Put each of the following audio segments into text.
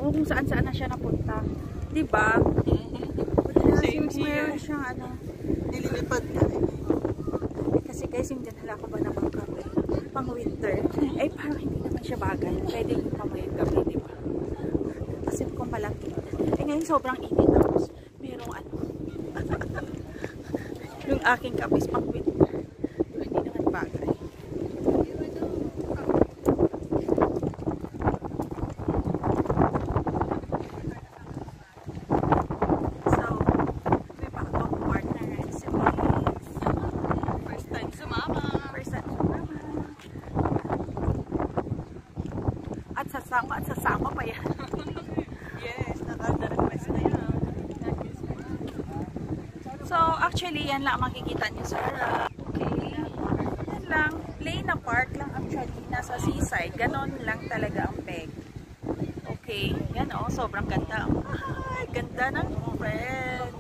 O kung saan-saan na siya napunta. Diba? Same here. Meron siyang ano. Nililipad na. Kasi guys, yung dinala ko ba naman kape pang winter. Eh parang hindi naman siya bagay. Pwede yung pamayang gabi, diba? Kasi kung malaki. Eh ngayon sobrang init. Tapos merong ano. Yung aking kape is pang winter. Hindi naman bagay. At sasama pa yan. Yes, naka-request na yan. So, actually, yan lang makikita niyo sa harap. Okay. Yan lang. Plain na park lang actually. Nasa seaside. Ganon lang talaga ang peg. Okay. Yan o. Sobrang ganda. Ay, ganda ng friend.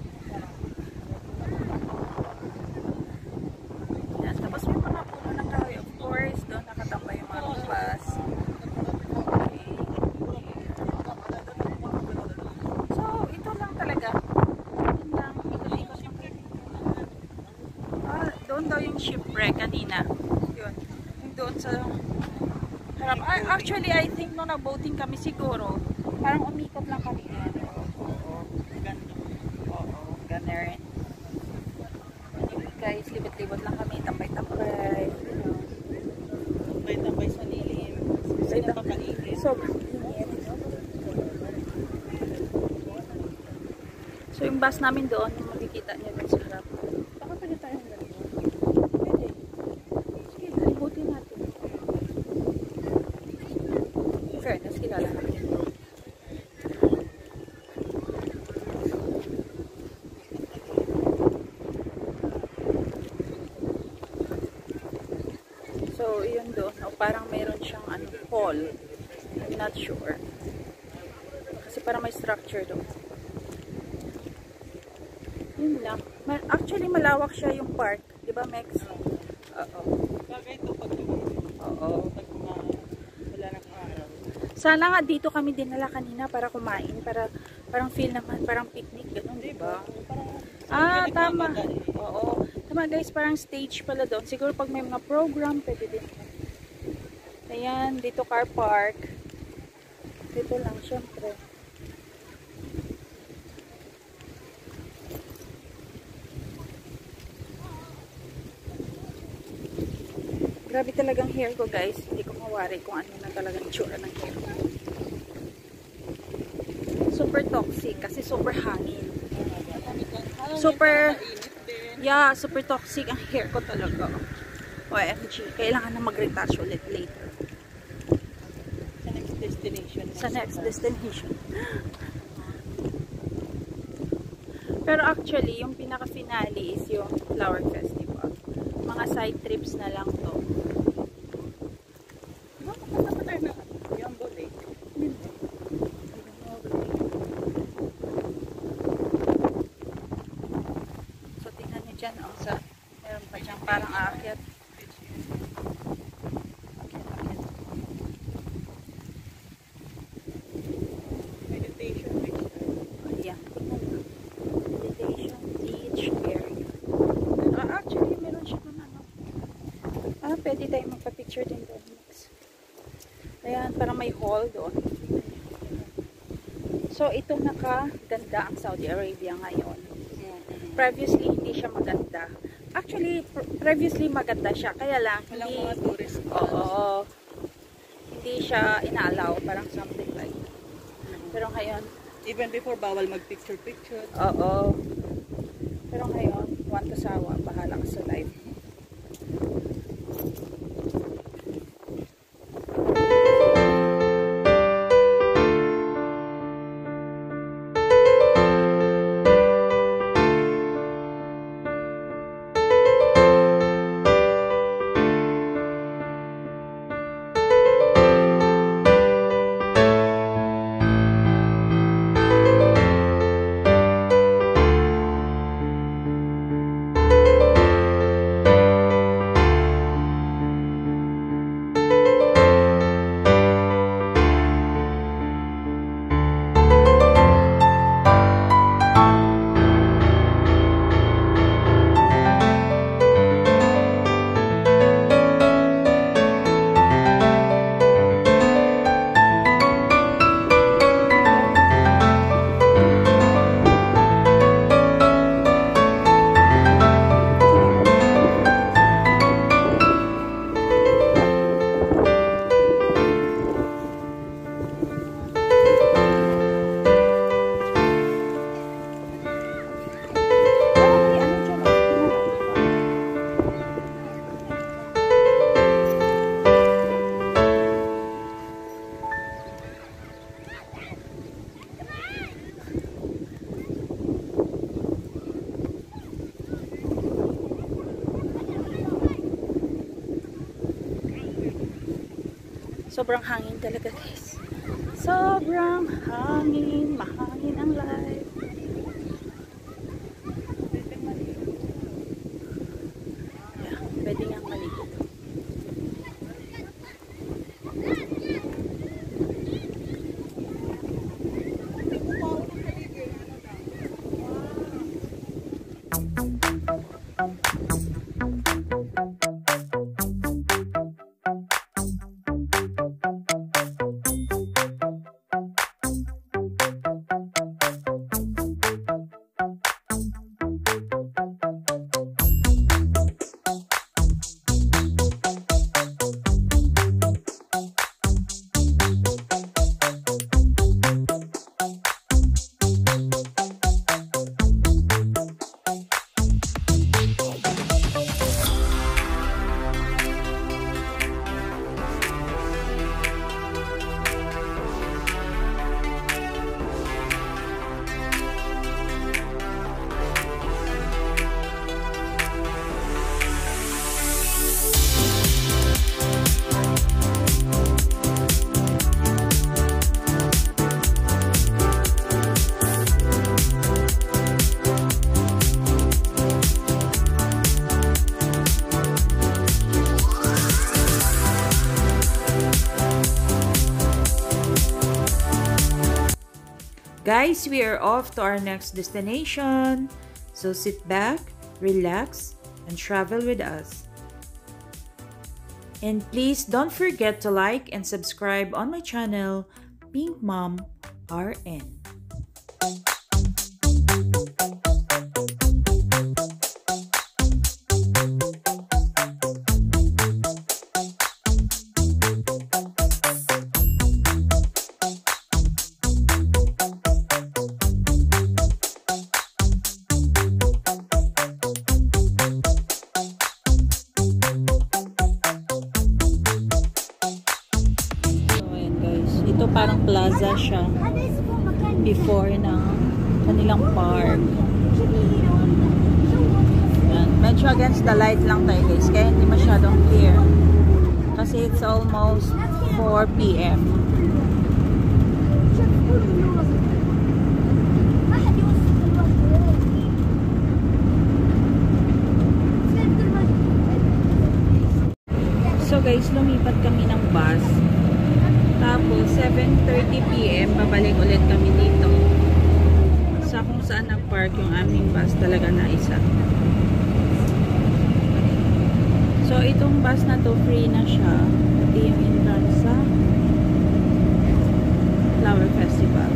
Yan. Tapos may mga puno ng kahoy. Of course, doon nakatambay yung mga bus. Shipwreck kanina. Yun. Yung doon sa harap. Actually, I think no nag-boating kami siguro. Parang umikot lang kami. Oo. Ganda rin. Anyway guys, libot-libot lang kami. Tambay-tambay. Tambay-tambay sa lilim. Kasi napakainit. Sobrang init. So yung bus namin doon, makikita niyo doon sa harap. Baka pwede tayong fairness, kilala natin. So, yun doon. O, parang meron siyang ano, hall. I'm not sure. Kasi parang may structure doon. Yun lang. Actually, malawak siya yung park. Diba, Mex? Oo. Bagay ito pag oo. Pag wala nang araw. Sana nga dito kami dinala kanina para kumain, para parang feel naman, parang picnic, gano'n, diba? Tama. Oo. Tama guys, parang stage pala doon. Siguro pag may mga program, pwede din. Ayan, dito car park. Dito lang, syempre. Grabe talagang hair ko guys. Hindi ko mawari kung ano na talagang itsura ng hair ko. Super toxic kasi super hangin. Super, yeah, super toxic ang hair ko talaga. OMG, kailangan na mag-retouch ulit later. Sa next destination. Sa next destination. Pero actually, yung pinaka-finale is yung Flower Festival. Mga side trips na lang to. So, tingnan nyo dyan, oh, meron pa dyan parang aakyat. Meditation beach. Ayan. Meditation beach area. Actually, meron siya ng ano. Pwede tayo magpa-picture din doon. Ayan, parang may hall doon. So, ito nakaganda ang Saudi Arabia ngayon. Previously, hindi siya maganda. Actually, previously maganda siya. Kaya lang, walang hindi, mga tourist spots. Oo. Hindi siya ina-allow. Parang something like. Pero ngayon, even before, bawal mag-picture-picture. oo. Pero ngayon, want to sawa. Bahala ka sa life. Sobrang hangin talaga guys. Sobrang hangin. Mahangin ang life. Yeah, pwede nga maligo. Guys, we are off to our next destination. So sit back, relax, and travel with us. And please don't forget to like and subscribe on my channel, Pink Mom RN. Ito parang plaza siya before ng kanilang park. Yan. Medyo against the light lang tayo guys, kaya hindi masyadong clear kasi it's almost 4 PM. So guys, lumipat kami ng bus. Tapos, 7:30 PM, babalik ulit kami dito. Sa kung saan nag-park yung aming bus talaga na isa. So, itong bus na to, free na siya. Pati yung entrance sa Flower Festival.